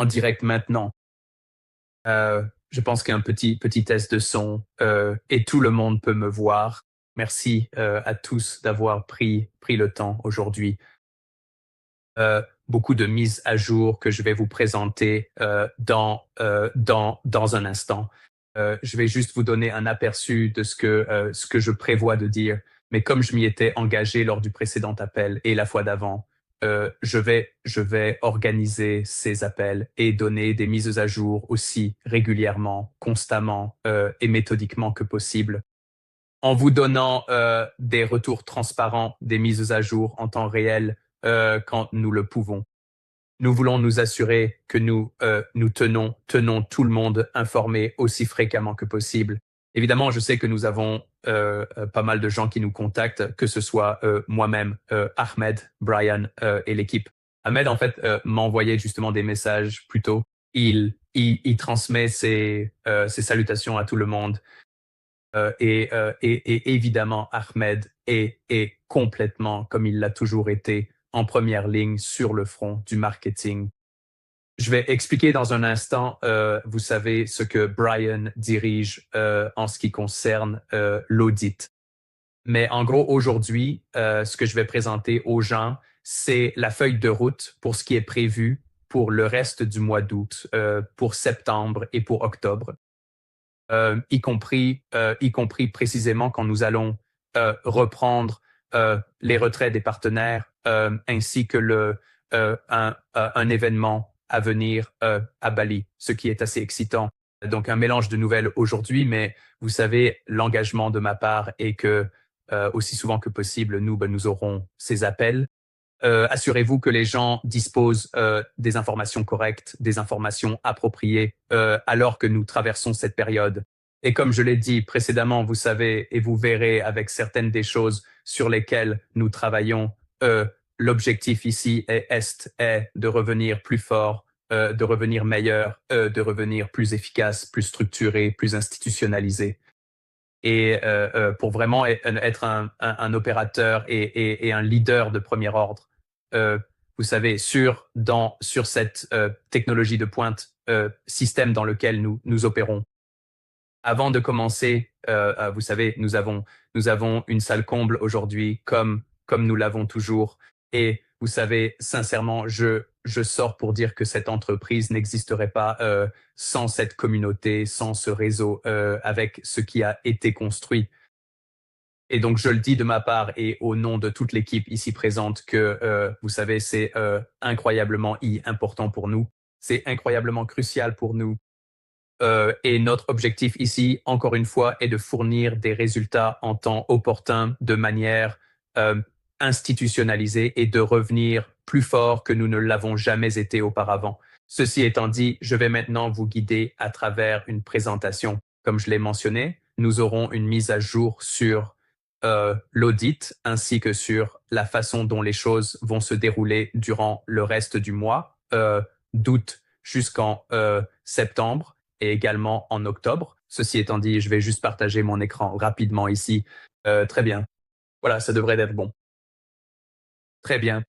en direct maintenant. Je pense qu'un petit test de son et tout le monde peut me voir. Merci à tous d'avoir pris le temps aujourd'hui. Beaucoup de mises à jour que je vais vous présenter dans un instant. Je vais juste vous donner un aperçu de ce que je prévois de dire. Mais comme je m'y étais engagé lors du précédent appel et la fois d'avant, je vais organiser ces appels et donner des mises à jour aussi régulièrement, constamment et méthodiquement que possible, en vous donnant des retours transparents, des mises à jour en temps réel quand nous le pouvons. Nous voulons nous assurer que nous tenons tout le monde informé aussi fréquemment que possible. Évidemment, je sais que nous avons pas mal de gens qui nous contactent, que ce soit moi-même, Ahmed, Brian et l'équipe. Ahmed, en fait, m'a envoyé justement des messages plus tôt. Il transmet ses salutations à tout le monde. Et évidemment, Ahmed est complètement, comme il l'a toujours été, en première ligne sur le front du marketing. Je vais expliquer dans un instant, vous savez, ce que Brian dirige en ce qui concerne l'audit. Mais en gros, aujourd'hui, ce que je vais présenter aux gens, c'est la feuille de route pour ce qui est prévu pour le reste du mois d'août, pour septembre et pour octobre. Y compris précisément quand nous allons reprendre les retraits des partenaires, ainsi que un événement à venir à Bali, ce qui est assez excitant. Donc un mélange de nouvelles aujourd'hui, mais vous savez, l'engagement de ma part est que aussi souvent que possible, nous aurons ces appels. Assurez-vous que les gens disposent des informations correctes, des informations appropriées alors que nous traversons cette période. Et comme je l'ai dit précédemment, vous savez, et vous verrez avec certaines des choses sur lesquelles nous travaillons, l'objectif ici est de revenir plus fort, de revenir meilleur, de revenir plus efficace, plus structuré, plus institutionnalisé. Et pour vraiment être un opérateur et un leader de premier ordre. Euh, vous savez, sur cette technologie de pointe, système dans lequel nous opérons. Avant de commencer, vous savez, nous avons une salle comble aujourd'hui, comme nous l'avons toujours. Et vous savez, sincèrement, je sors pour dire que cette entreprise n'existerait pas sans cette communauté, sans ce réseau, avec ce qui a été construit. Et donc, je le dis de ma part et au nom de toute l'équipe ici présente que, vous savez, c'est incroyablement important pour nous. C'est incroyablement crucial pour nous. Et notre objectif ici, encore une fois, est de fournir des résultats en temps opportun, de manière euh, institutionnalisée et de revenir plus fort que nous ne l'avons jamais été auparavant. Ceci étant dit, je vais maintenant vous guider à travers une présentation. Comme je l'ai mentionné, nous aurons une mise à jour sur l'audit ainsi que sur la façon dont les choses vont se dérouler durant le reste du mois, d'août jusqu'en septembre et également en octobre. Ceci étant dit, je vais juste partager mon écran rapidement ici. Très bien. Voilà, ça devrait être bon. Très bien.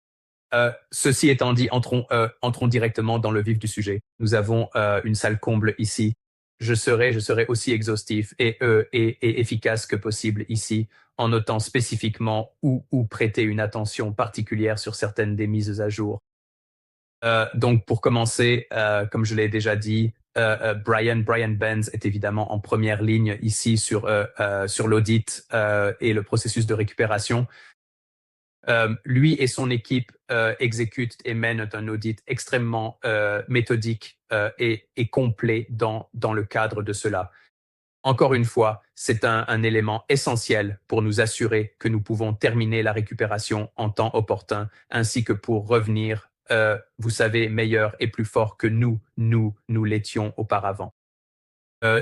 Ceci étant dit, entrons directement dans le vif du sujet. Nous avons une salle comble ici. Je serai aussi exhaustif et efficace que possible ici, en notant spécifiquement où prêter une attention particulière sur certaines des mises à jour. Donc, pour commencer, comme je l'ai déjà dit, Brian Benz est évidemment en première ligne ici sur l'audit et le processus de récupération. Lui et son équipe exécutent et mènent un audit extrêmement méthodique et complet dans le cadre de cela. Encore une fois, c'est un élément essentiel pour nous assurer que nous pouvons terminer la récupération en temps opportun, ainsi que pour revenir, vous savez, meilleur et plus fort que nous l'étions auparavant.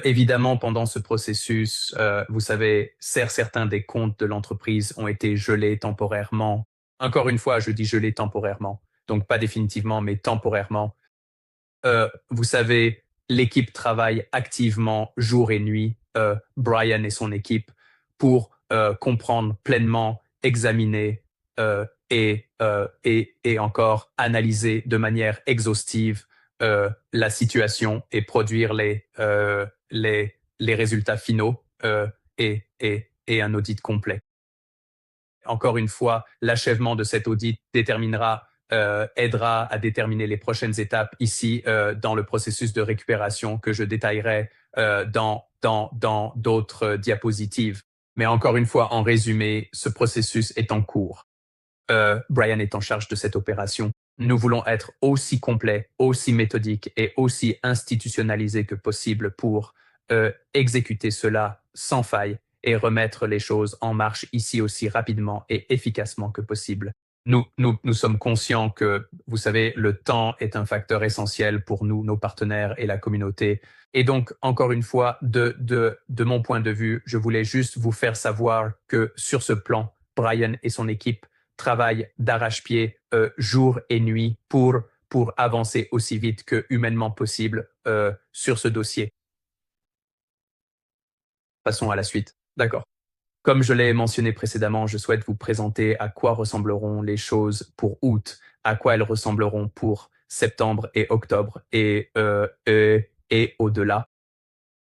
Évidemment, pendant ce processus, vous savez, certains des comptes de l'entreprise ont été gelés temporairement. Encore une fois, je dis gelés temporairement, donc pas définitivement, mais temporairement. Vous savez, l'équipe travaille activement jour et nuit, Brian et son équipe, pour comprendre pleinement, examiner et encore analyser de manière exhaustive la situation et produire les résultats finaux et un audit complet. Encore une fois, l'achèvement de cet audit aidera à déterminer les prochaines étapes ici dans le processus de récupération que je détaillerai dans d'autres diapositives. Mais encore une fois, en résumé, ce processus est en cours. Brian est en charge de cette opération. Nous voulons être aussi complets, aussi méthodiques et aussi institutionnalisés que possible pour exécuter cela sans faille et remettre les choses en marche ici aussi rapidement et efficacement que possible. Nous sommes conscients que, vous savez, le temps est un facteur essentiel pour nous, nos partenaires et la communauté. Et donc, encore une fois, de mon point de vue, je voulais juste vous faire savoir que sur ce plan, Brian et son équipe travaillent d'arrache-pied jour et nuit pour avancer aussi vite que humainement possible sur ce dossier. Passons à la suite. D'accord. Comme je l'ai mentionné précédemment, je souhaite vous présenter à quoi ressembleront les choses pour août, à quoi elles ressembleront pour septembre et octobre et au-delà.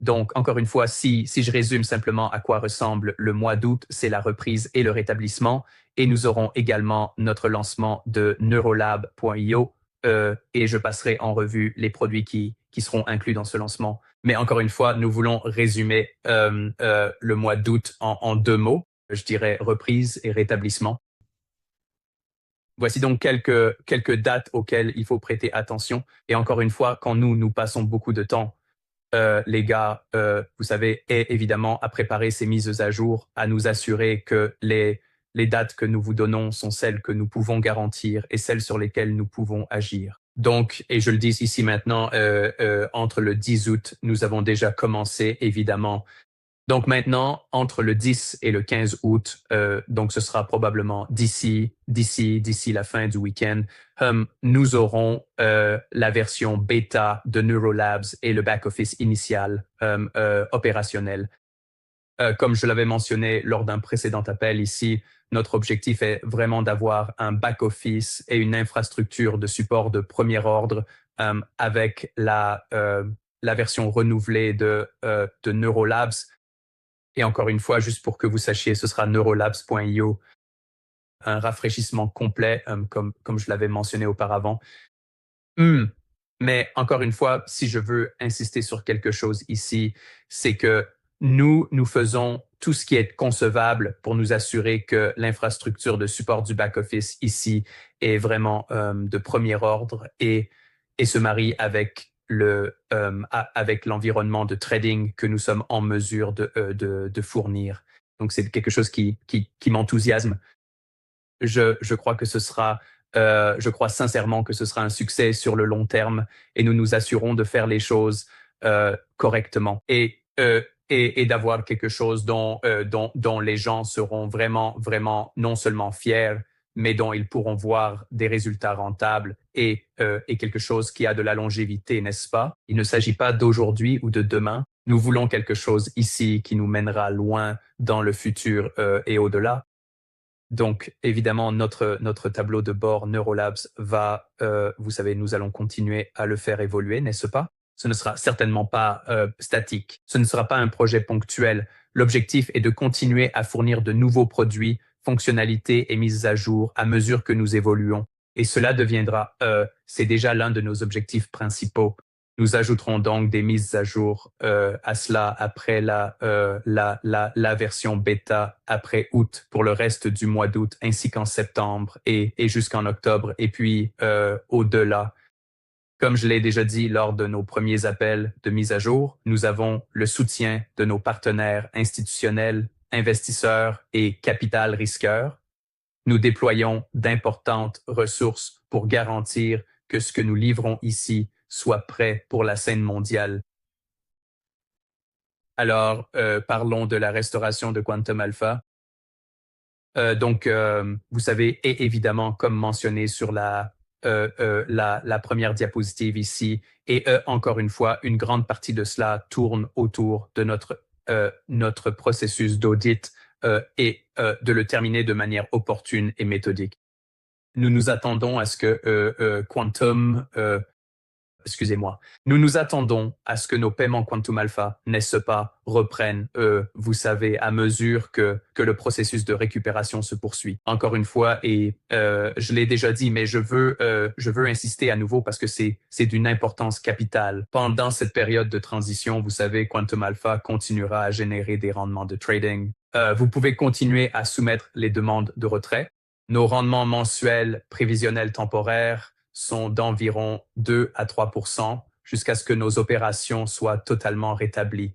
Donc, encore une fois, si je résume simplement à quoi ressemble le mois d'août, c'est la reprise et le rétablissement. Et nous aurons également notre lancement de neurolab.io et je passerai en revue les produits qui seront inclus dans ce lancement. Mais encore une fois, nous voulons résumer le mois d'août en deux mots. Je dirais reprise et rétablissement. Voici donc quelques dates auxquelles il faut prêter attention. Et encore une fois, quand nous passons beaucoup de temps les gars, vous savez, et évidemment à préparer ces mises à jour, à nous assurer que les dates que nous vous donnons sont celles que nous pouvons garantir et celles sur lesquelles nous pouvons agir. Donc, et je le dis ici maintenant, entre le 10 août, nous avons déjà commencé, évidemment. Donc maintenant, entre le 10 et le 15 août, donc ce sera probablement d'ici la fin du week-end, nous aurons la version bêta de Neurolabs et le back-office initial opérationnel. Comme je l'avais mentionné lors d'un précédent appel ici, notre objectif est vraiment d'avoir un back-office et une infrastructure de support de premier ordre avec la version renouvelée de Neurolabs. Et encore une fois, juste pour que vous sachiez, ce sera neurolabs.io, un rafraîchissement complet, comme je l'avais mentionné auparavant. Mais encore une fois, si je veux insister sur quelque chose ici, c'est que nous faisons tout ce qui est concevable pour nous assurer que l'infrastructure de support du back-office ici est vraiment de premier ordre et se marie avec avec l'environnement de trading que nous sommes en mesure de fournir. Donc, c'est quelque chose qui m'enthousiasme. Je crois que je crois sincèrement que ce sera un succès sur le long terme et nous nous assurons de faire les choses correctement et d'avoir quelque chose dont les gens seront vraiment non seulement fiers, mais dont ils pourront voir des résultats rentables et quelque chose qui a de la longévité, n'est-ce pas? Il ne s'agit pas d'aujourd'hui ou de demain. Nous voulons quelque chose ici qui nous mènera loin dans le futur et au-delà. Donc, évidemment, notre tableau de bord Neurolabs va, vous savez, nous allons continuer à le faire évoluer, n'est-ce pas? Ce ne sera certainement pas statique. Ce ne sera pas un projet ponctuel. L'objectif est de continuer à fournir de nouveaux produits, fonctionnalités et mises à jour à mesure que nous évoluons. Et cela deviendra, c'est déjà l'un de nos objectifs principaux. Nous ajouterons donc des mises à jour à cela après la version bêta après août pour le reste du mois d'août ainsi qu'en septembre et jusqu'en octobre et puis au-delà. Comme je l'ai déjà dit lors de nos premiers appels de mise à jour, nous avons le soutien de nos partenaires institutionnels, investisseurs et capital risqueurs. Nous déployons d'importantes ressources pour garantir que ce que nous livrons ici soit prêt pour la scène mondiale. Alors, parlons de la restauration de Quantum Alpha. Donc, vous savez, et évidemment, comme mentionné sur la première diapositive ici, et encore une fois, une grande partie de cela tourne autour de notre processus d'audit et de le terminer de manière opportune et méthodique. Nous nous attendons à ce que Quantum excusez-moi, nous nous attendons à ce que nos paiements Quantum Alpha, n'est-ce pas, reprennent, vous savez, à mesure que le processus de récupération se poursuit. Encore une fois, et je l'ai déjà dit, mais je veux insister à nouveau parce que c'est d'une importance capitale. Pendant cette période de transition, vous savez, Quantum Alpha continuera à générer des rendements de trading. Vous pouvez continuer à soumettre les demandes de retrait. Nos rendements mensuels prévisionnels temporaires sont d'environ 2 à 3 jusqu'à ce que nos opérations soient totalement rétablies.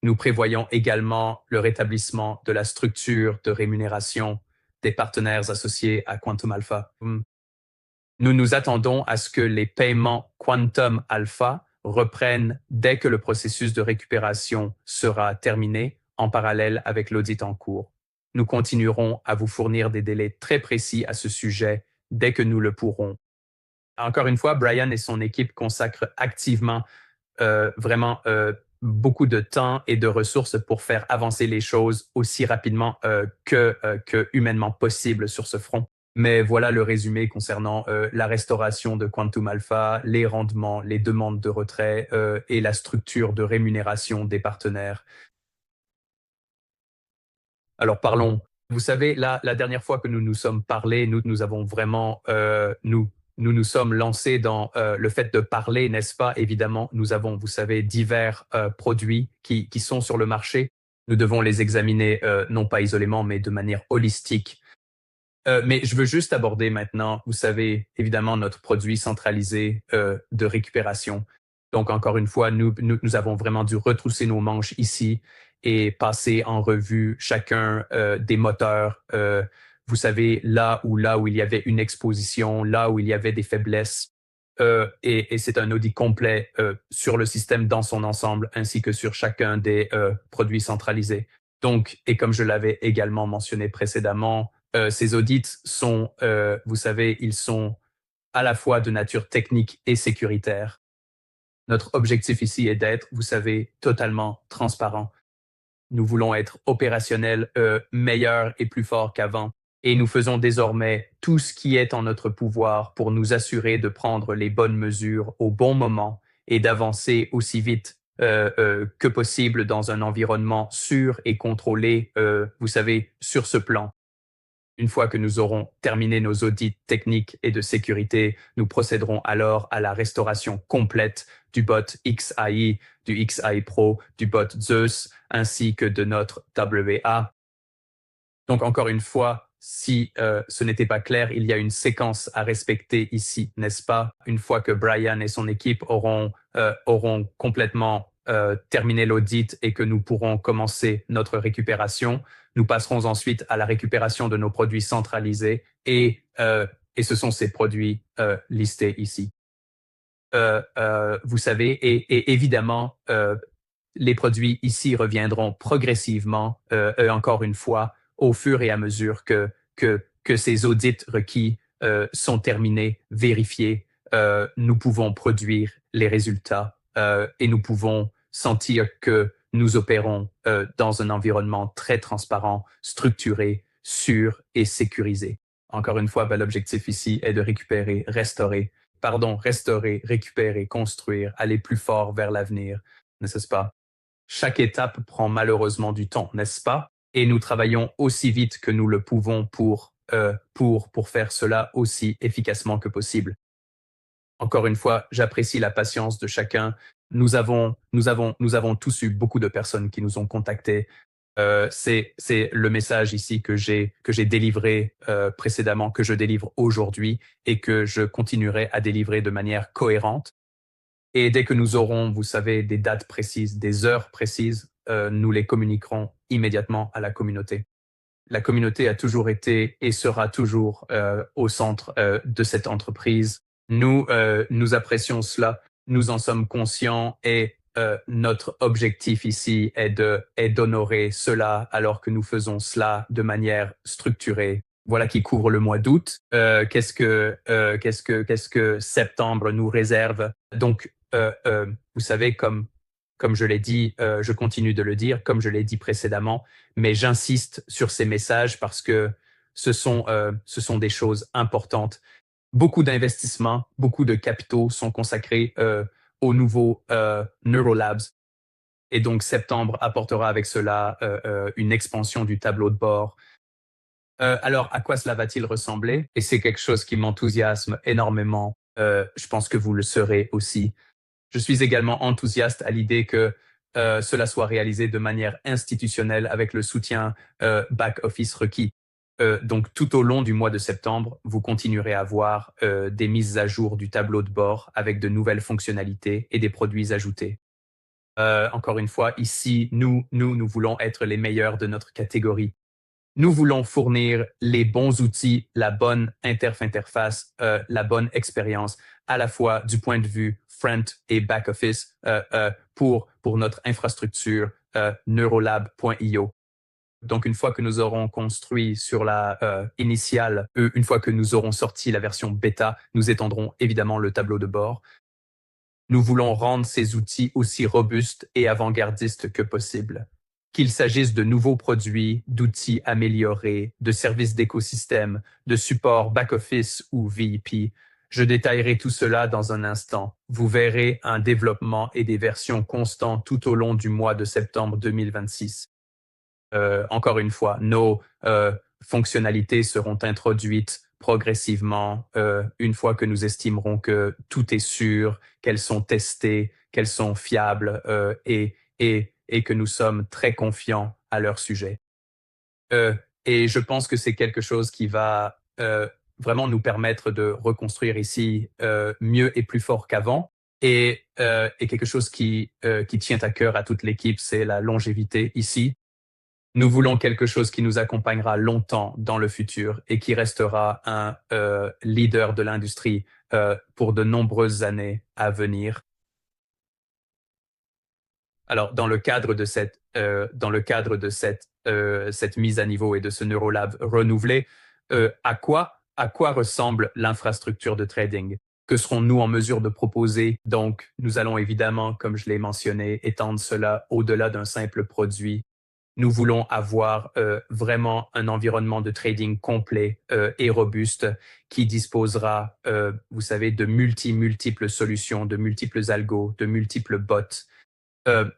Nous prévoyons également le rétablissement de la structure de rémunération des partenaires associés à Quantum Alpha. Nous nous attendons à ce que les paiements Quantum Alpha reprennent dès que le processus de récupération sera terminé, en parallèle avec l'audit en cours. Nous continuerons à vous fournir des délais très précis à ce sujet dès que nous le pourrons. Encore une fois, Brian et son équipe consacrent activement vraiment beaucoup de temps et de ressources pour faire avancer les choses aussi rapidement que humainement possible sur ce front. Mais voilà le résumé concernant la restauration de Quantum Alpha, les rendements, les demandes de retrait et la structure de rémunération des partenaires. Alors parlons. Vous savez, la dernière fois que nous nous sommes parlé, nous avons vraiment, nous sommes lancés dans le fait de parler, n'est-ce pas? Évidemment, nous avons, vous savez, divers produits qui sont sur le marché. Nous devons les examiner non pas isolément, mais de manière holistique. Mais je veux juste aborder maintenant, vous savez, évidemment, notre produit centralisé de récupération. Donc, encore une fois, nous avons vraiment dû retrousser nos manches ici et passer en revue chacun des moteurs. Vous savez, là où il y avait une exposition, là où il y avait des faiblesses. Et c'est un audit complet sur le système dans son ensemble, ainsi que sur chacun des produits centralisés. Donc, et comme je l'avais également mentionné précédemment, ces audits sont, vous savez, ils sont à la fois de nature technique et sécuritaire. Notre objectif ici est d'être, vous savez, totalement transparent. Nous voulons être opérationnels, meilleurs et plus forts qu'avant. Et nous faisons désormais tout ce qui est en notre pouvoir pour nous assurer de prendre les bonnes mesures au bon moment et d'avancer aussi vite que possible dans un environnement sûr et contrôlé, vous savez, sur ce plan. Une fois que nous aurons terminé nos audits techniques et de sécurité, nous procéderons alors à la restauration complète du bot XAI, du XAI Pro, du bot Zeus, ainsi que de notre WA. Donc encore une fois, si ce n'était pas clair, il y a une séquence à respecter ici, n'est-ce pas? Une fois que Brian et son équipe auront complètement terminé l'audit et que nous pourrons commencer notre récupération, nous passerons ensuite à la récupération de nos produits centralisés et ce sont ces produits listés ici. Vous savez, et évidemment, les produits ici reviendront progressivement, encore une fois, au fur et à mesure que ces audits requis sont terminés, vérifiés, nous pouvons produire les résultats et nous pouvons sentir que nous opérons dans un environnement très transparent, structuré, sûr et sécurisé. Encore une fois, l'objectif ici est de restaurer, récupérer, construire, aller plus fort vers l'avenir, n'est-ce pas? Chaque étape prend malheureusement du temps, n'est-ce pas? Et nous travaillons aussi vite que nous le pouvons pour faire cela aussi efficacement que possible. Encore une fois, j'apprécie la patience de chacun. Nous avons tous eu beaucoup de personnes qui nous ont contactés. C'est le message ici que j'ai délivré précédemment, que je délivre aujourd'hui et que je continuerai à délivrer de manière cohérente. Et dès que nous aurons, vous savez, des dates précises, des heures précises, nous les communiquerons immédiatement à la communauté. La communauté a toujours été et sera toujours au centre de cette entreprise. Nous apprécions cela, nous en sommes conscients et notre objectif ici est d'honorer cela alors que nous faisons cela de manière structurée. Voilà qui couvre le mois d'août. Qu'est-ce que septembre nous réserve? Donc, vous savez, comme je l'ai dit, je continue de le dire, comme je l'ai dit précédemment, mais j'insiste sur ces messages parce que ce sont des choses importantes. beaucoup d'investissements, beaucoup de capitaux sont consacrés au nouveau Neurolabs. Et donc, septembre apportera avec cela une expansion du tableau de bord. Alors, à quoi cela va-t-il ressembler? Et c'est quelque chose qui m'enthousiasme énormément. Je pense que vous le serez aussi. Je suis également enthousiaste à l'idée que cela soit réalisé de manière institutionnelle avec le soutien back-office requis. Donc, tout au long du mois de septembre, vous continuerez à voir des mises à jour du tableau de bord avec de nouvelles fonctionnalités et des produits ajoutés. Encore une fois, ici, nous voulons être les meilleurs de notre catégorie. Nous voulons fournir les bons outils, la bonne interface, la bonne expérience, à la fois du point de vue front et back office pour notre infrastructure neurolab.io. Donc, une fois que nous aurons construit sur la initiale, une fois que nous aurons sorti la version bêta, nous étendrons évidemment le tableau de bord. Nous voulons rendre ces outils aussi robustes et avant-gardistes que possible. Qu'il s'agisse de nouveaux produits, d'outils améliorés, de services d'écosystème, de support back-office ou VIP, je détaillerai tout cela dans un instant. Vous verrez un développement et des versions constants tout au long du mois de septembre 2026. Encore une fois, nos fonctionnalités seront introduites progressivement une fois que nous estimerons que tout est sûr, qu'elles sont testées, qu'elles sont fiables et que nous sommes très confiants à leur sujet. Euh, et je pense que c'est quelque chose qui va vraiment nous permettre de reconstruire ici mieux et plus fort qu'avant. Et quelque chose qui tient à cœur à toute l'équipe, c'est la longévité ici. Nous voulons quelque chose qui nous accompagnera longtemps dans le futur et qui restera un leader de l'industrie pour de nombreuses années à venir. Alors, dans le cadre de cette mise à niveau et de ce Neurolab renouvelé, à quoi ressemble l'infrastructure de trading? Que serons-nous en mesure de proposer? Donc, nous allons évidemment, comme je l'ai mentionné, étendre cela au-delà d'un simple produit. Nous voulons avoir vraiment un environnement de trading complet et robuste qui disposera, vous savez, de multiples solutions, de multiples algos, de multiples bots.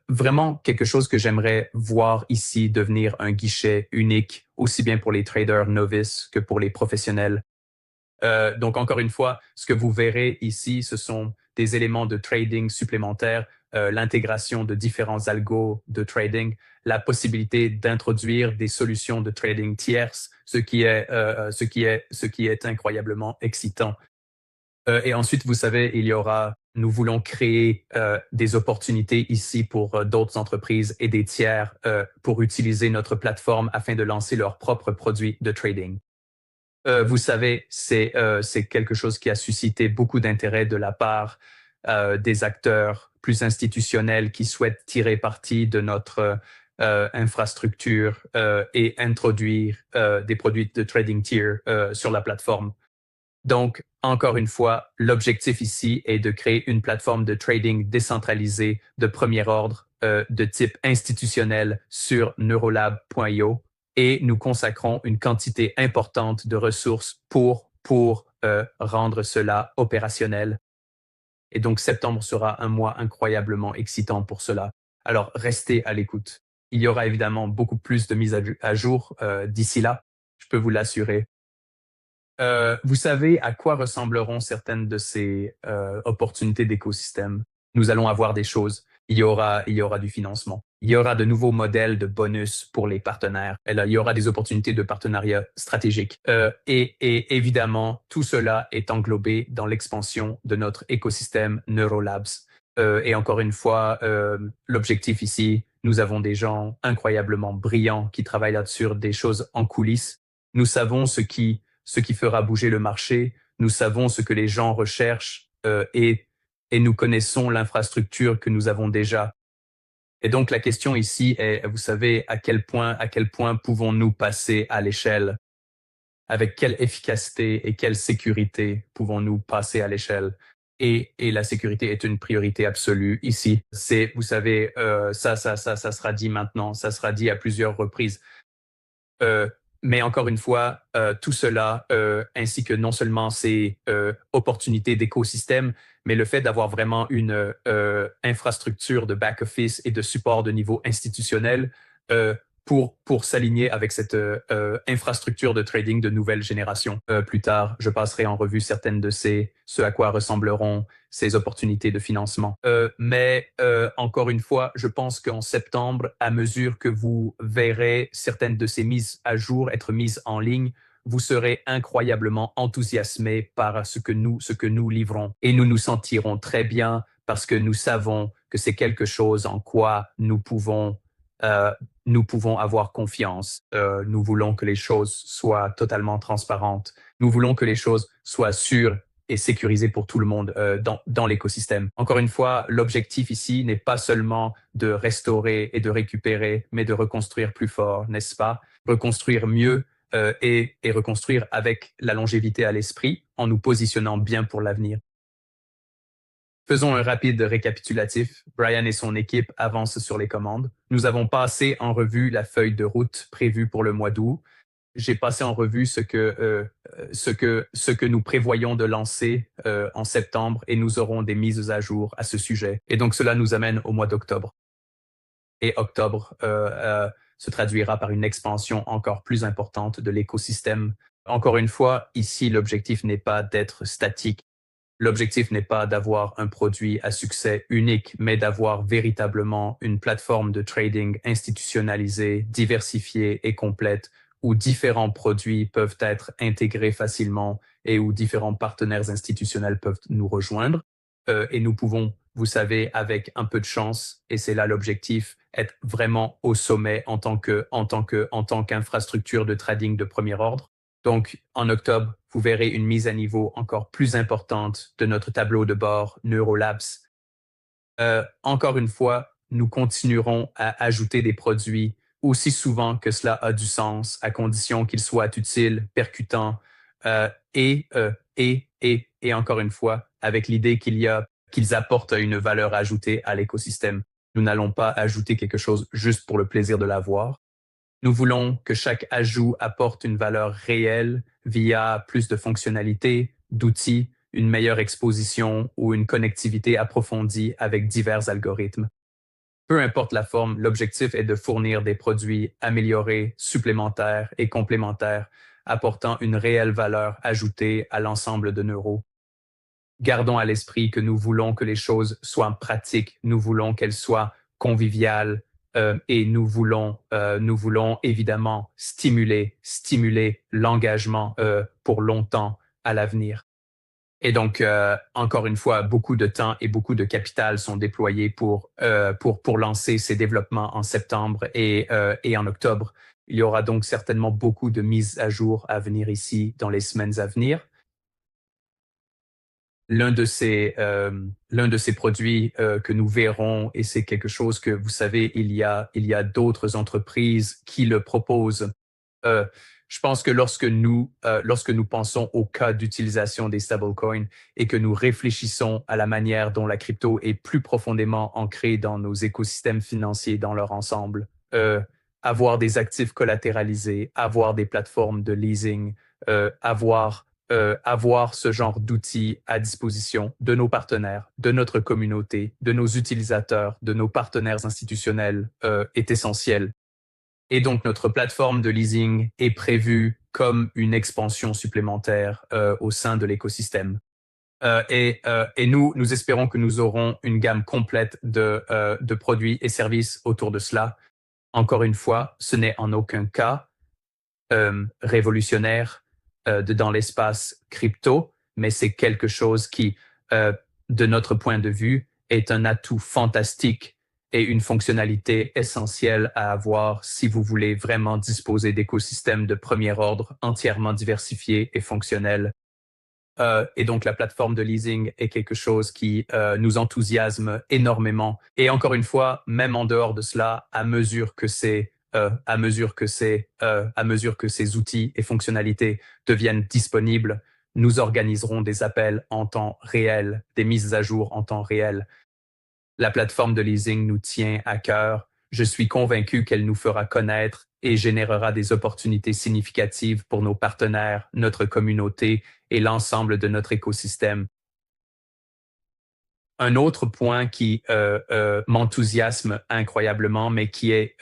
Vraiment quelque chose que j'aimerais voir ici devenir un guichet unique, aussi bien pour les traders novices que pour les professionnels. Donc, encore une fois, ce que vous verrez ici, ce sont des éléments de trading supplémentaires, l'intégration de différents algos de trading, la possibilité d'introduire des solutions de trading tierces, ce qui est incroyablement excitant. Et ensuite, vous savez, nous voulons créer des opportunités ici pour d'autres entreprises et des tiers pour utiliser notre plateforme afin de lancer leurs propres produits de trading. Vous savez, c'est quelque chose qui a suscité beaucoup d'intérêt de la part des acteurs plus institutionnels qui souhaitent tirer parti de notre infrastructure et introduire des produits de trading tier sur la plateforme. Donc, encore une fois, l'objectif ici est de créer une plateforme de trading décentralisée de premier ordre de type institutionnel sur neurolab.io et nous consacrons une quantité importante de ressources pour rendre cela opérationnel. Et donc, septembre sera un mois incroyablement excitant pour cela. Alors, restez à l'écoute. Il y aura évidemment beaucoup plus de mises à jour d'ici là, je peux vous l'assurer. Vous savez à quoi ressembleront certaines de ces opportunités d'écosystème? Nous allons avoir des choses. Il y aura du financement. Il y aura de nouveaux modèles de bonus pour les partenaires. Et là, il y aura des opportunités de partenariat stratégique. Et évidemment, tout cela est englobé dans l'expansion de notre écosystème Neurolabs. Et encore une fois, l'objectif ici, nous avons des gens incroyablement brillants qui travaillent là-dessus, des choses en coulisses. Nous savons ce qui fera bouger le marché. Nous savons ce que les gens recherchent et nous connaissons l'infrastructure que nous avons déjà. Et donc la question ici est, vous savez, à quel point pouvons-nous passer à l'échelle? Avec quelle efficacité et quelle sécurité pouvons-nous passer à l'échelle? Et la sécurité est une priorité absolue ici. C'est, vous savez, ça sera dit maintenant, ça sera dit à plusieurs reprises. Mais encore une fois, tout cela, ainsi que non seulement ces opportunités d'écosystème, mais le fait d'avoir vraiment une infrastructure de back-office et de support de niveau institutionnel pour s'aligner avec cette infrastructure de trading de nouvelle génération. Plus tard, je passerai en revue certaines de ce à quoi ressembleront ces opportunités de financement. Mais encore une fois, je pense qu'en septembre, à mesure que vous verrez certaines de ces mises à jour être mises en ligne, vous serez incroyablement enthousiasmé par ce que nous livrons. Et nous nous sentirons très bien parce que nous savons que c'est quelque chose en quoi nous pouvons avoir confiance. Nous voulons que les choses soient totalement transparentes. Nous voulons que les choses soient sûres et sécurisées pour tout le monde dans l'écosystème. Encore une fois, l'objectif ici n'est pas seulement de restaurer et de récupérer, mais de reconstruire plus fort, n'est-ce pas? Reconstruire mieux et reconstruire avec la longévité à l'esprit en nous positionnant bien pour l'avenir. Faisons un rapide récapitulatif. Brian et son équipe avancent sur les commandes. Nous avons passé en revue la feuille de route prévue pour le mois d'août. J'ai passé en revue ce que nous prévoyons de lancer en septembre et nous aurons des mises à jour à ce sujet. Et donc cela nous amène au mois d'octobre. Et octobre se traduira par une expansion encore plus importante de l'écosystème. Encore une fois, ici, l'objectif n'est pas d'être statique. L'objectif n'est pas d'avoir un produit à succès unique, mais d'avoir véritablement une plateforme de trading institutionnalisée, diversifiée et complète, où différents produits peuvent être intégrés facilement et où différents partenaires institutionnels peuvent nous rejoindre. Et nous pouvons, vous savez, avec un peu de chance, et c'est là l'objectif, être vraiment au sommet en tant qu'infrastructure de trading de premier ordre. Donc, en octobre, vous verrez une mise à niveau encore plus importante de notre tableau de bord Neurolabs. Encore une fois, nous continuerons à ajouter des produits aussi souvent que cela a du sens, à condition qu'ils soient utiles, percutants, et encore une fois, avec l'idée qu'ils apportent une valeur ajoutée à l'écosystème. Nous n'allons pas ajouter quelque chose juste pour le plaisir de l'avoir. Nous voulons que chaque ajout apporte une valeur réelle via plus de fonctionnalités, d'outils, une meilleure exposition ou une connectivité approfondie avec divers algorithmes. Peu importe la forme, l'objectif est de fournir des produits améliorés, supplémentaires et complémentaires, apportant une réelle valeur ajoutée à l'ensemble de Neuro. Gardons à l'esprit que nous voulons que les choses soient pratiques, nous voulons qu'elles soient conviviales, et nous voulons évidemment stimuler l'engagement pour longtemps à l'avenir. Et donc, encore une fois, beaucoup de temps et beaucoup de capital sont déployés pour lancer ces développements en septembre et en octobre. Il y aura donc certainement beaucoup de mises à jour à venir ici dans les semaines à venir. L'un de ces produits que nous verrons, et c'est quelque chose que vous savez, il y a d'autres entreprises qui le proposent. Euh, je pense que lorsque nous pensons au cas d'utilisation des stablecoins et que nous réfléchissons à la manière dont la crypto est plus profondément ancrée dans nos écosystèmes financiers dans leur ensemble, avoir des actifs collatéralisés, avoir des plateformes de leasing, avoir ce genre d'outils à disposition de nos partenaires, de notre communauté, de nos utilisateurs, de nos partenaires institutionnels est essentiel. Et donc, notre plateforme de leasing est prévue comme une expansion supplémentaire au sein de l'écosystème. Et nous espérons que nous aurons une gamme complète de produits et services autour de cela. Encore une fois, ce n'est en aucun cas révolutionnaire dans l'espace crypto, mais c'est quelque chose qui, de notre point de vue, est un atout fantastique et une fonctionnalité essentielle à avoir si vous voulez vraiment disposer d'écosystèmes de premier ordre entièrement diversifiés et fonctionnels. Et donc, la plateforme de leasing est quelque chose qui nous enthousiasme énormément. Et encore une fois, même en dehors de cela, à mesure que ces outils et fonctionnalités deviennent disponibles, nous organiserons des appels en temps réel, des mises à jour en temps réel. La plateforme de leasing nous tient à cœur. Je suis convaincu qu'elle nous fera connaître et générera des opportunités significatives pour nos partenaires, notre communauté et l'ensemble de notre écosystème. Un autre point qui m'enthousiasme incroyablement, mais qui est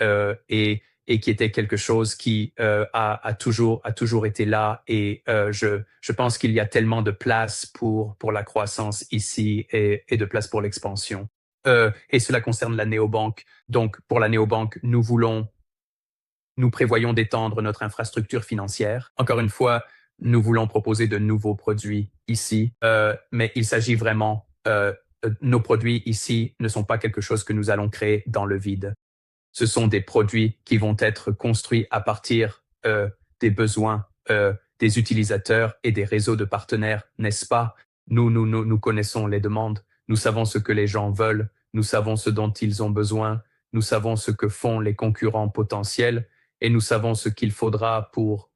et qui était quelque chose qui a toujours été là. Et je pense qu'il y a tellement de place pour la croissance ici et de place pour l'expansion. Et cela concerne la néobanque. Donc, pour la néobanque, nous prévoyons d'étendre notre infrastructure financière. Encore une fois, nous voulons proposer de nouveaux produits ici, mais il s'agit vraiment, nos produits ici ne sont pas quelque chose que nous allons créer dans le vide. Ce sont des produits qui vont être construits à partir des besoins des utilisateurs et des réseaux de partenaires, n'est-ce pas? Nous connaissons les demandes, nous savons ce que les gens veulent, nous savons ce dont ils ont besoin, nous savons ce que font les concurrents potentiels et nous savons ce qu'il faudra pour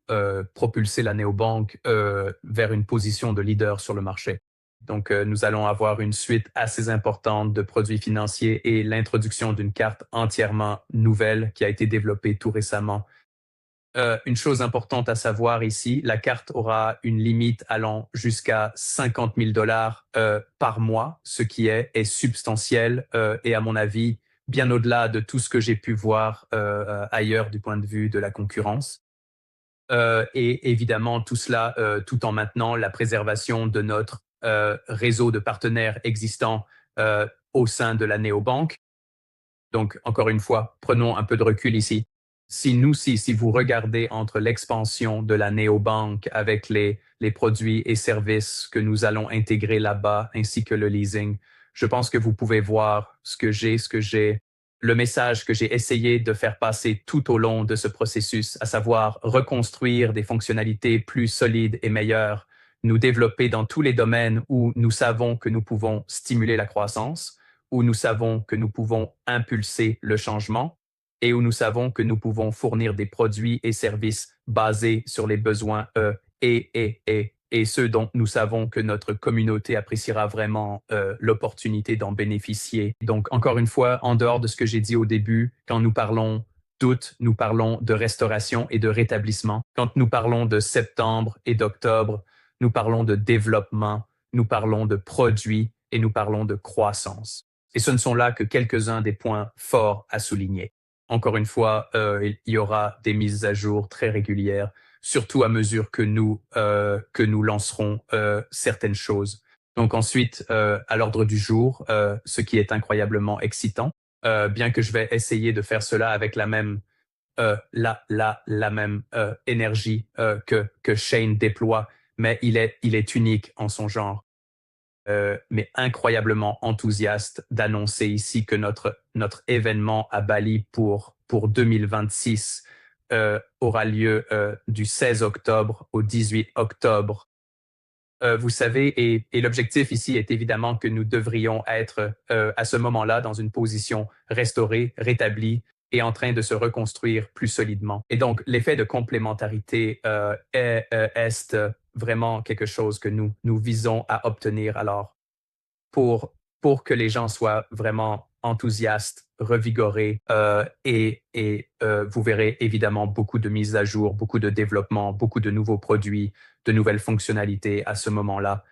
propulser la néobanque vers une position de leader sur le marché. Donc, nous allons avoir une suite assez importante de produits financiers et l'introduction d'une carte entièrement nouvelle qui a été développée tout récemment. Une chose importante à savoir ici, la carte aura une limite allant jusqu'à 50 000 dollars par mois, ce qui est substantiel et à mon avis bien au-delà de tout ce que j'ai pu voir ailleurs du point de vue de la concurrence. Et évidemment, tout cela tout en maintenant la préservation de notre réseau de partenaires existants au sein de la néobanque. Donc, encore une fois, prenons un peu de recul ici. Si vous regardez entre l'expansion de la néobanque avec les produits et services que nous allons intégrer là-bas, ainsi que le leasing, je pense que vous pouvez voir le message que j'ai essayé de faire passer tout au long de ce processus, à savoir reconstruire des fonctionnalités plus solides et meilleures, nous développer dans tous les domaines où nous savons que nous pouvons stimuler la croissance, où nous savons que nous pouvons impulser le changement et où nous savons que nous pouvons fournir des produits et services basés sur les besoins et ceux dont nous savons que notre communauté appréciera vraiment l'opportunité d'en bénéficier. Donc, encore une fois, en dehors de ce que j'ai dit au début, quand nous parlons d'août, nous parlons de restauration et de rétablissement. Quand nous parlons de septembre et d'octobre, nous parlons de développement, nous parlons de produits et nous parlons de croissance. Et ce ne sont là que quelques-uns des points forts à souligner. Encore une fois, il y aura des mises à jour très régulières, surtout à mesure que nous lancerons certaines choses. Donc ensuite, à l'ordre du jour, ce qui est incroyablement excitant, bien que je vais essayer de faire cela avec la même la même énergie que Shane déploie, mais il est unique en son genre. Mais incroyablement enthousiaste d'annoncer ici que notre événement à Bali pour 2026 aura lieu du 16 octobre au 18 octobre. Vous savez, et l'objectif ici est évidemment que nous devrions être à ce moment-là dans une position restaurée, rétablie et en train de se reconstruire plus solidement. Et donc, l'effet de complémentarité est vraiment quelque chose que nous visons à obtenir. Alors, pour que les gens soient vraiment enthousiastes, revigorés vous verrez évidemment beaucoup de mises à jour, beaucoup de développement, beaucoup de nouveaux produits, de nouvelles fonctionnalités à ce moment-là.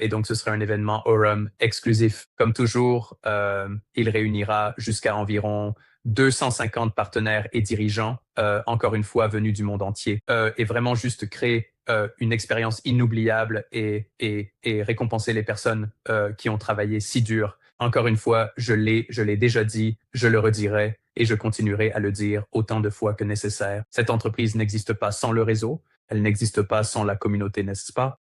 Et donc, ce sera un événement Aurum exclusif. Comme toujours, il réunira jusqu'à environ 250 partenaires et dirigeants, encore une fois venus du monde entier, et vraiment juste créer une expérience inoubliable et récompenser les personnes qui ont travaillé si dur. Encore une fois, je l'ai déjà dit, je le redirai et je continuerai à le dire autant de fois que nécessaire. Cette entreprise n'existe pas sans le réseau, elle n'existe pas sans la communauté, n'est-ce pas?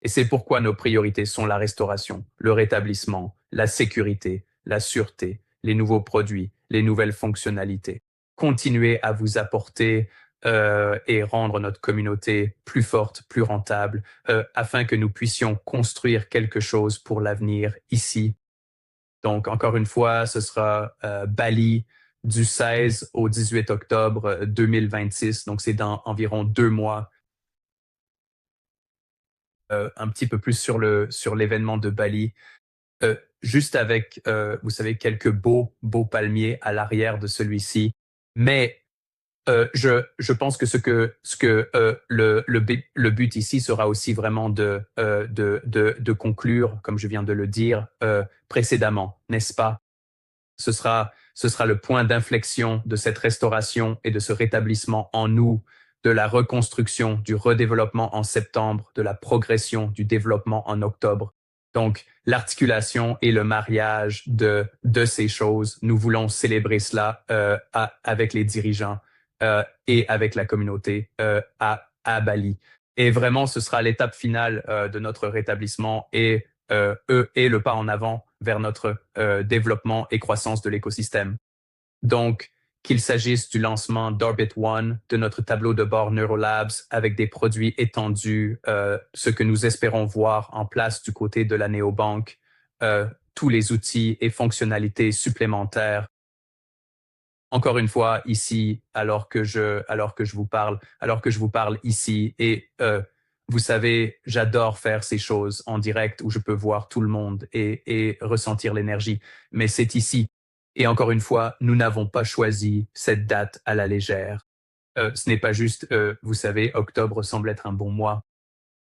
Et c'est pourquoi nos priorités sont la restauration, le rétablissement, la sécurité, la sûreté, les nouveaux produits, les nouvelles fonctionnalités. Continuer à vous apporter et rendre notre communauté plus forte, plus rentable, afin que nous puissions construire quelque chose pour l'avenir ici. Donc, encore une fois, ce sera Bali du 16 au 18 octobre 2026. Donc, c'est dans environ 2 mois. Un petit peu plus sur l'événement de Bali. juste avec, vous savez, quelques beaux palmiers à l'arrière de celui-ci. Mais je pense que le but ici sera aussi vraiment de conclure, comme je viens de le dire précédemment, n'est-ce pas? Ce sera le point d'inflexion de cette restauration et de ce rétablissement en nous, de la reconstruction, du redéveloppement en septembre, de la progression, du développement en octobre. Donc, l'articulation et le mariage de ces choses, nous voulons célébrer cela avec les dirigeants et avec la communauté à Bali. Et vraiment, ce sera l'étape finale de notre rétablissement et le pas en avant vers notre développement et croissance de l'écosystème. Donc, qu'il s'agisse du lancement d'Orbit One, de notre tableau de bord Neurolabs avec des produits étendus, ce que nous espérons voir en place du côté de la néobanque, tous les outils et fonctionnalités supplémentaires. Encore une fois, ici, alors que je vous parle ici, et vous savez, j'adore faire ces choses en direct où je peux voir tout le monde et ressentir l'énergie, mais c'est ici. Et encore une fois, nous n'avons pas choisi cette date à la légère. Ce n'est pas juste, vous savez, octobre semble être un bon mois.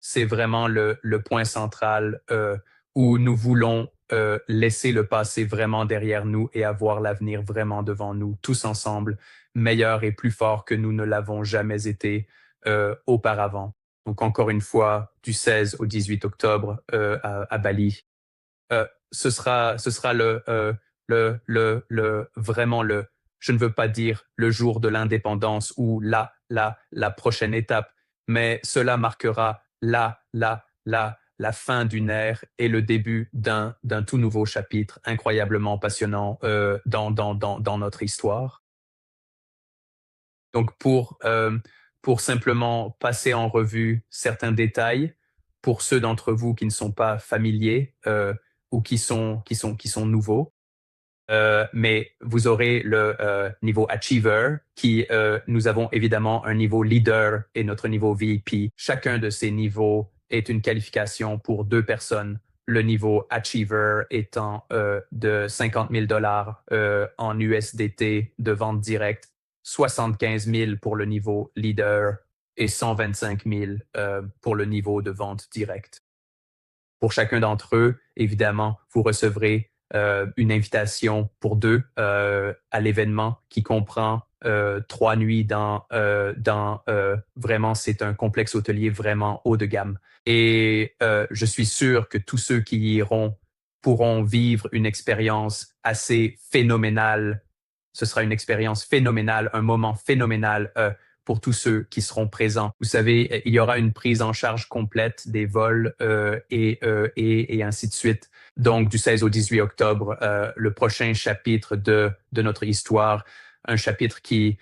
C'est vraiment le point central où nous voulons laisser le passé vraiment derrière nous et avoir l'avenir vraiment devant nous, tous ensemble, meilleur et plus fort que nous ne l'avons jamais été auparavant. Donc encore une fois, du 16 au 18 octobre à Bali. Ce sera vraiment je ne veux pas dire le jour de l'indépendance ou la prochaine étape, mais cela marquera la fin d'une ère et le début d'un tout nouveau chapitre incroyablement passionnant dans notre histoire. Donc pour simplement passer en revue certains détails, pour ceux d'entre vous qui ne sont pas familiers ou qui sont nouveaux, mais vous aurez le niveau Achiever, nous avons évidemment un niveau Leader et notre niveau VIP. Chacun de ces niveaux est une qualification pour 2 personnes. Le niveau Achiever étant de 50 000 dollars en USDT de vente directe, 75 000 pour le niveau Leader et 125 000 pour le niveau de vente directe. Pour chacun d'entre eux, évidemment, vous recevrez une invitation pour 2 à l'événement qui comprend 3 nuits vraiment, c'est un complexe hôtelier vraiment haut de gamme. Et je suis sûr que tous ceux qui y iront pourront vivre une expérience assez phénoménale. Ce sera une expérience phénoménale, un moment phénoménal pour tous ceux qui seront présents. Vous savez, il y aura une prise en charge complète des vols et ainsi de suite. Donc, du 16 au 18 octobre, le prochain chapitre de notre histoire, un chapitre qui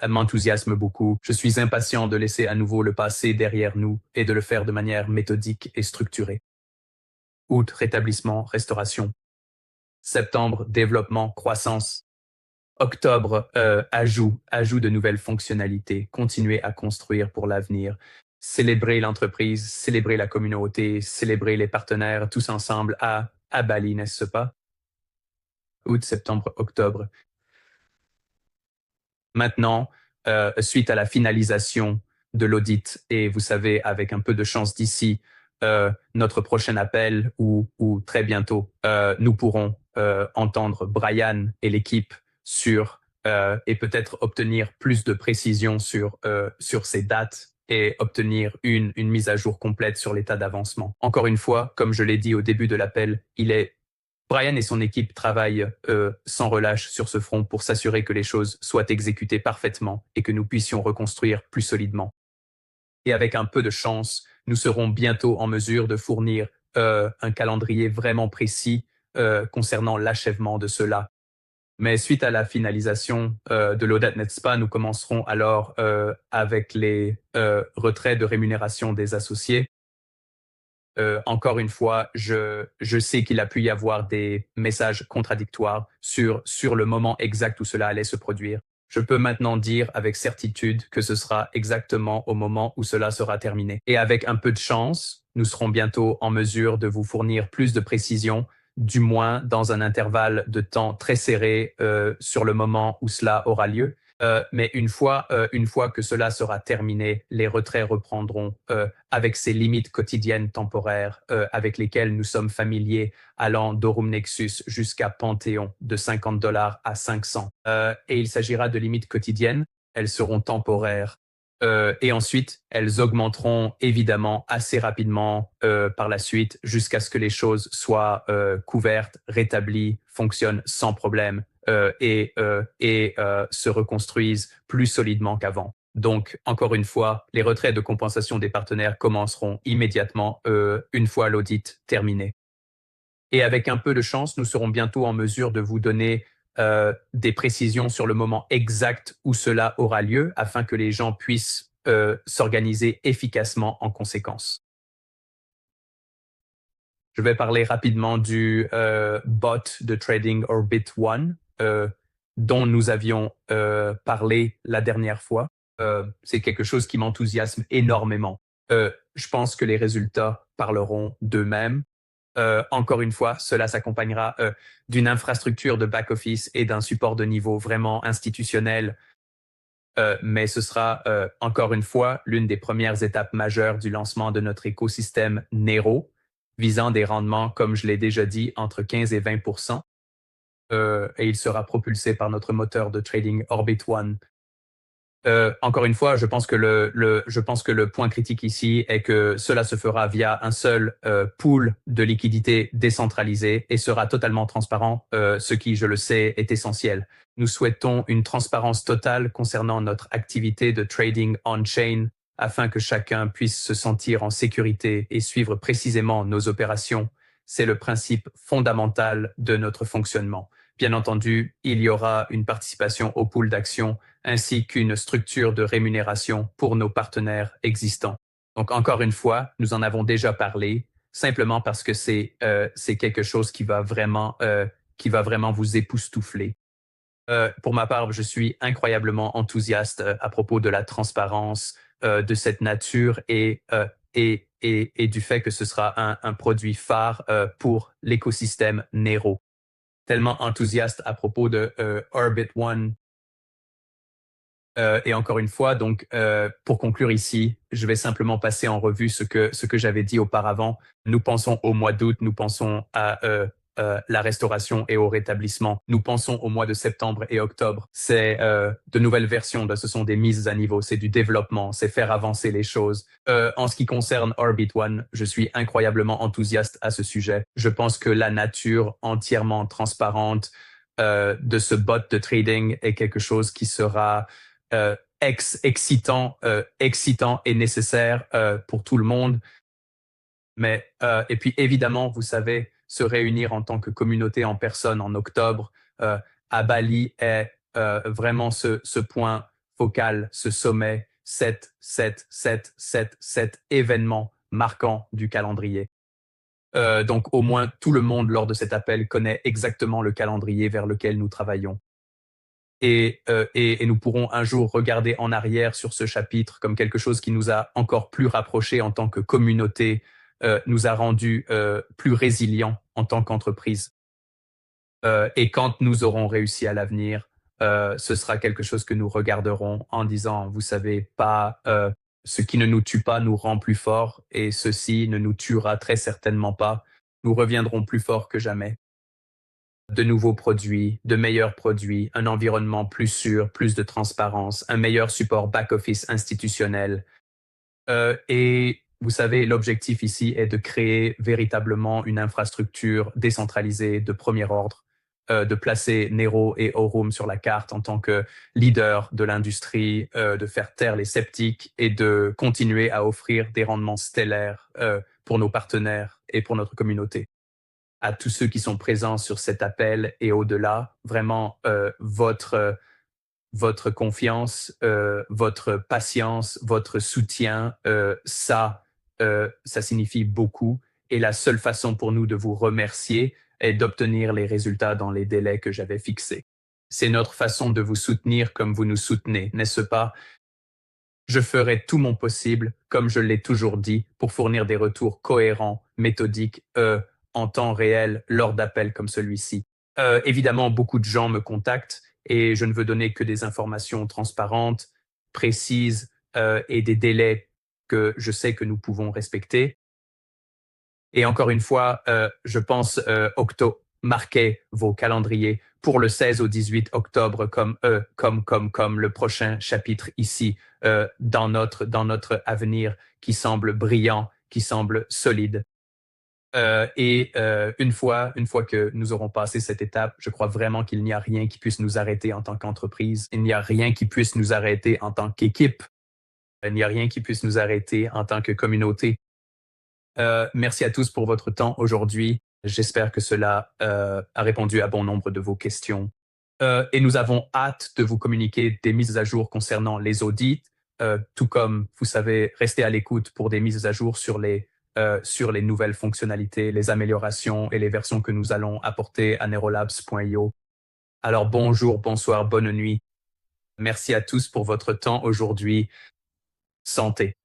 m'enthousiasme beaucoup. Je suis impatient de laisser à nouveau le passé derrière nous et de le faire de manière méthodique et structurée. Août, rétablissement, restauration. Septembre, développement, croissance. Octobre, ajout de nouvelles fonctionnalités, continuer à construire pour l'avenir, célébrer l'entreprise, célébrer la communauté, célébrer les partenaires, tous ensemble à Bali, n'est-ce pas? Août, septembre, octobre. Maintenant, suite à la finalisation de l'audit, et vous savez, avec un peu de chance d'ici, notre prochain appel ou très bientôt, nous pourrons entendre Brian et l'équipe sur et peut-être obtenir plus de précision sur ces dates et obtenir une mise à jour complète sur l'état d'avancement. Encore une fois, comme je l'ai dit au début de l'appel, Brian et son équipe travaillent sans relâche sur ce front pour s'assurer que les choses soient exécutées parfaitement et que nous puissions reconstruire plus solidement. Et avec un peu de chance, nous serons bientôt en mesure de fournir un calendrier vraiment précis concernant l'achèvement de cela. Mais suite à la finalisation de l'audit NetSpa, nous commencerons alors avec les retraits de rémunération des associés. Encore une fois, je sais qu'il a pu y avoir des messages contradictoires sur le moment exact où cela allait se produire. Je peux maintenant dire avec certitude que ce sera exactement au moment où cela sera terminé. Et avec un peu de chance, nous serons bientôt en mesure de vous fournir plus de précisions du moins dans un intervalle de temps très serré sur le moment où cela aura lieu. Mais une fois que cela sera terminé, les retraits reprendront avec ces limites quotidiennes temporaires avec lesquelles nous sommes familiers, allant d'Aurum Nexus jusqu'à Panthéon, de $50 à 500. Et il s'agira de limites quotidiennes, elles seront temporaires. Et ensuite, elles augmenteront évidemment assez rapidement par la suite jusqu'à ce que les choses soient couvertes, rétablies, fonctionnent sans problème et se reconstruisent plus solidement qu'avant. Donc, encore une fois, les retraits de compensation des partenaires commenceront immédiatement une fois l'audit terminé. Et avec un peu de chance, nous serons bientôt en mesure de vous donner des précisions sur le moment exact où cela aura lieu afin que les gens puissent s'organiser efficacement en conséquence. Je vais parler rapidement du bot de trading Orbit One dont nous avions parlé la dernière fois. C'est quelque chose qui m'enthousiasme énormément. Je pense que les résultats parleront d'eux-mêmes. Encore une fois, cela s'accompagnera d'une infrastructure de back-office et d'un support de niveau vraiment institutionnel. Mais ce sera encore une fois l'une des premières étapes majeures du lancement de notre écosystème Nero, visant des rendements, comme je l'ai déjà dit, entre 15 et 20 et il sera propulsé par notre moteur de trading Orbit One. Encore une fois, je pense que le point critique ici est que cela se fera via un seul pool de liquidités décentralisé et sera totalement transparent, ce qui, je le sais, est essentiel. Nous souhaitons une transparence totale concernant notre activité de trading on-chain afin que chacun puisse se sentir en sécurité et suivre précisément nos opérations. C'est le principe fondamental de notre fonctionnement. Bien entendu, il y aura une participation au pool d'actions ainsi qu'une structure de rémunération pour nos partenaires existants. Donc, encore une fois, nous en avons déjà parlé, simplement parce que c'est quelque chose qui va vraiment vous époustoufler. Pour ma part, je suis incroyablement enthousiaste à propos de la transparence de cette nature et du fait que ce sera un produit phare pour l'écosystème Nero. Tellement enthousiaste à propos de Orbit One. Et encore une fois, donc, pour conclure ici, je vais simplement passer en revue ce que j'avais dit auparavant. Nous pensons au mois d'août, nous pensons à la restauration et au rétablissement. Nous pensons au mois de septembre et octobre. C'est de nouvelles versions, ce sont des mises à niveau, c'est du développement, c'est faire avancer les choses. En ce qui concerne Orbit One, je suis incroyablement enthousiaste à ce sujet. Je pense que la nature entièrement transparente de ce bot de trading est quelque chose qui sera excitant et nécessaire pour tout le monde. Mais et puis évidemment, vous savez, se réunir en tant que communauté en personne en octobre à Bali est vraiment ce point focal, ce sommet, cet événement marquant du calendrier. Donc au moins tout le monde lors de cet appel connaît exactement le calendrier vers lequel nous travaillons. Et nous pourrons un jour regarder en arrière sur ce chapitre comme quelque chose qui nous a encore plus rapprochés en tant que communauté, nous a rendus plus résilients en tant qu'entreprise. Et quand nous aurons réussi à l'avenir, ce sera quelque chose que nous regarderons en disant, vous savez, pas ce qui ne nous tue pas nous rend plus forts et ceci ne nous tuera très certainement pas. Nous reviendrons plus forts que jamais. De nouveaux produits, de meilleurs produits, un environnement plus sûr, plus de transparence, un meilleur support back-office institutionnel. Et vous savez, l'objectif ici est de créer véritablement une infrastructure décentralisée de premier ordre, de placer Nero et Aurum sur la carte en tant que leader de l'industrie, de faire taire les sceptiques et de continuer à offrir des rendements stellaires pour nos partenaires et pour notre communauté. À tous ceux qui sont présents sur cet appel et au-delà, vraiment votre confiance, votre patience, votre soutien, ça signifie beaucoup. Et la seule façon pour nous de vous remercier est d'obtenir les résultats dans les délais que j'avais fixés. C'est notre façon de vous soutenir comme vous nous soutenez, n'est-ce pas? Je ferai tout mon possible, comme je l'ai toujours dit, pour fournir des retours cohérents, méthodiques, en temps réel lors d'appels comme celui-ci. Évidemment, beaucoup de gens me contactent et je ne veux donner que des informations transparentes, précises et des délais que je sais que nous pouvons respecter. Et encore une fois, je pense marquez vos calendriers pour le 16 au 18 octobre comme le prochain chapitre ici dans notre avenir qui semble brillant, qui semble solide. Une fois que nous aurons passé cette étape, je crois vraiment qu'il n'y a rien qui puisse nous arrêter en tant qu'entreprise. Il n'y a rien qui puisse nous arrêter en tant qu'équipe. Il n'y a rien qui puisse nous arrêter en tant que communauté. Merci à tous pour votre temps aujourd'hui. J'espère que cela a répondu à bon nombre de vos questions. Et nous avons hâte de vous communiquer des mises à jour concernant les audits, tout comme, vous savez, restez à l'écoute pour des mises à jour sur les nouvelles fonctionnalités, les améliorations et les versions que nous allons apporter à nerolabs.io. Alors bonjour, bonsoir, bonne nuit. Merci à tous pour votre temps aujourd'hui. Santé.